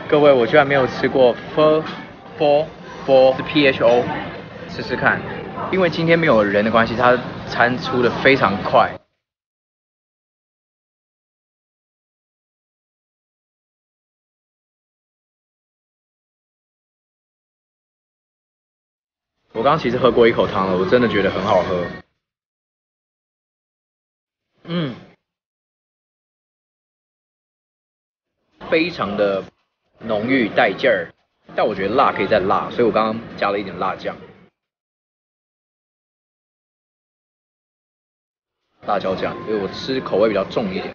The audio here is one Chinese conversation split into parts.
各位，我居然没有吃过 pho 是 PHO， 试试看。因为今天没有人的关系，它餐出的非常快。我刚刚其实喝过一口汤了，我真的觉得很好喝。非常的浓郁带劲儿，但我觉得辣可以再辣，所以我刚刚加了一点辣酱。辣椒酱，因为我吃口味比较重一点。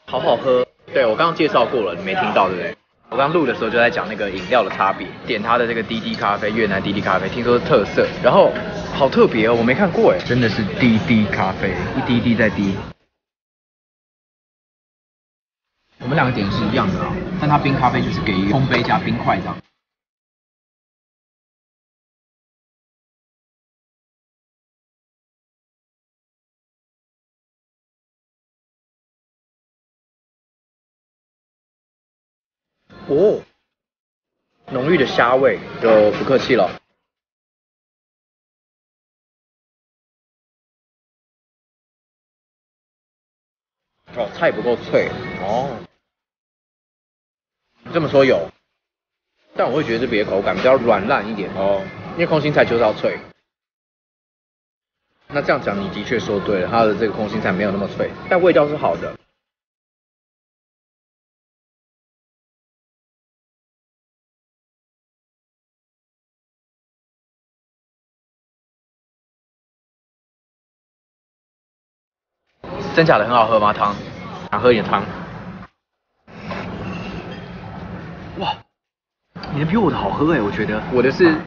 好好喝。对，我刚刚介绍过了，你没听到对不对？我刚录的时候就在讲那个饮料的差别，点它的这个滴滴咖啡，越南滴滴咖啡，听说是特色，然后好特别哦，我没看过哎，真的是滴滴咖啡，一滴滴再滴。我们两个点是一样的啊，但它冰咖啡就是给烘焙加冰块这样。哦，浓郁的虾味，就不客气了。哦，菜不够脆哦。你这么说有，但我会觉得这别的口感比较软烂一点哦，因为空心菜就是要脆。那这样讲，你的确说对了，它的这个空心菜没有那么脆，但味道是好的。真假的很好喝吗？汤，想喝一点汤。哇，你的比我的好喝哎，我觉得我的是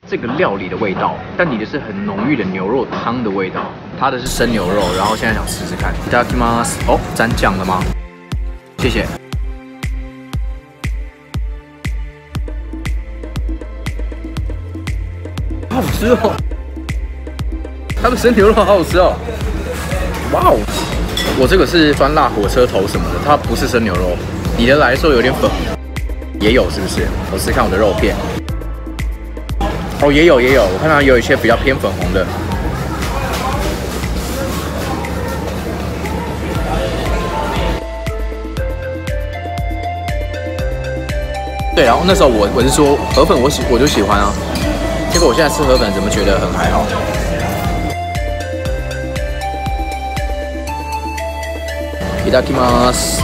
这个料理的味道，但你的是很浓郁的牛肉汤的味道，它的是生牛肉，然后现在想试试看。いただきます。哦，沾酱了吗？谢谢。好好吃哦，它的生牛肉好好吃哦。哇哦，我这个是酸辣火车头什么的，它不是生牛肉。你的来的时候有点粉，也有是不是？我试看我的肉片。哦，也有，我看到有一些比较偏粉红的。对，然后那时候我是说河粉我就喜欢啊，结果我现在吃河粉怎么觉得很还好？いただきます。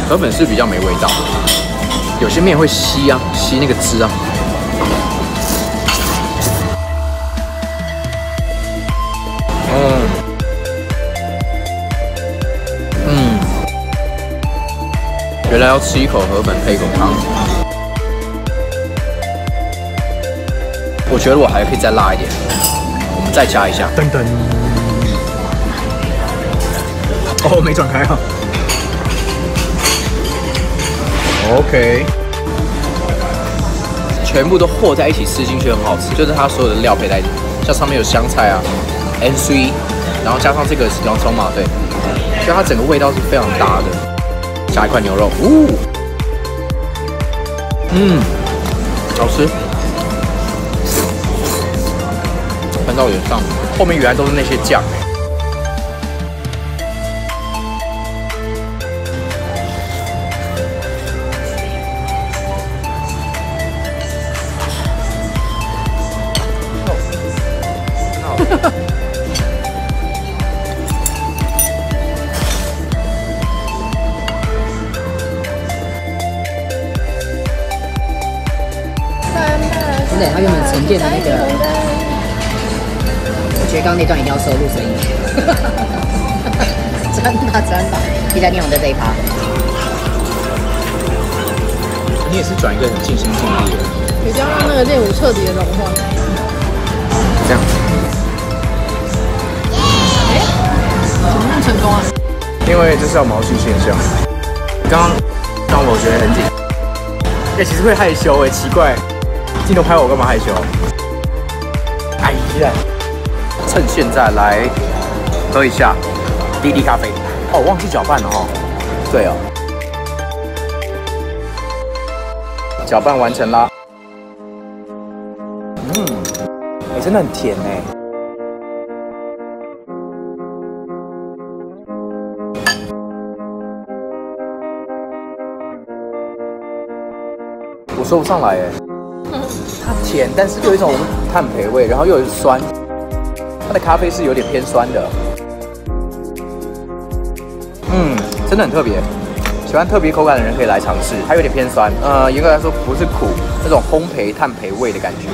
河粉是比较没味道，有些面会吸那个汁啊。原来要吃一口河粉配一口汤。我觉得我还可以再辣一点，我们再加一下。噔噔。哦，没转开啊。OK， 全部都和在一起吃进去很好吃，就是它所有的料配在一起，像上面有香菜啊 ，NC， 然后加上这个洋葱嘛，对，所以它整个味道是非常搭的。加一块牛肉，好吃。喷到脸上，后面原来都是那些酱真的，他原本呈现的那个，我觉得刚刚那段一定要收录声音。真的，你在念我的这一趴。你也是转一个很尽心尽力的，比较让那个练舞彻底的融化。这样。怎么那么成功啊？因为这是要毛细现象。刚刚我觉得很紧，其实会害羞奇怪，镜头拍我干嘛害羞？哎西啊！趁现在来喝一下滴滴咖啡。哦，忘记搅拌了哈。对哦，搅拌完成啦。真的很甜哎。我说不上来哎。它甜，但是有一种炭焙味，然后又有酸。它的咖啡是有点偏酸的。真的很特别。喜欢特别口感的人可以来尝试。它有点偏酸，严格来说不是苦，那种烘焙炭焙味的感觉。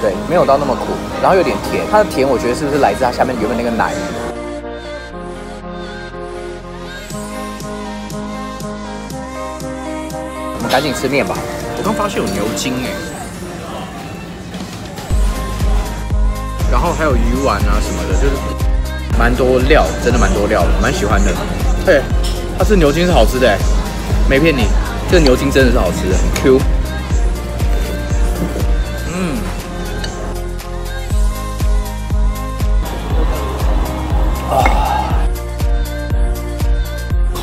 对，没有到那么苦，然后有点甜。它的甜，我觉得是不是来自它下面原本那个奶？我们赶紧吃面吧。我刚发现有牛筋哎，然后还有鱼丸啊什么的，就是蛮多料，真的蛮多料的，蛮喜欢的。对，它吃牛筋是好吃的哎，没骗你，这个牛筋真的是好吃的，很 Q。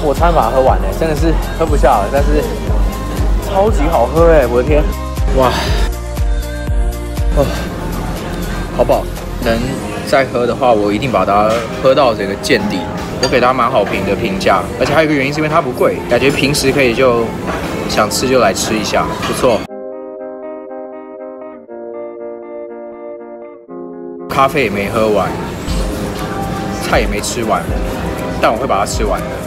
我差点把它喝完了，真的是喝不下了，但是超级好喝哎！我的天，哇，哦，好饱。能再喝的话，我一定把它喝到这个见底。我给它蛮好评的评价，而且还有一个原因是因为它不贵，感觉平时可以就想吃就来吃一下，不错。咖啡也没喝完，菜也没吃完，但我会把它吃完的。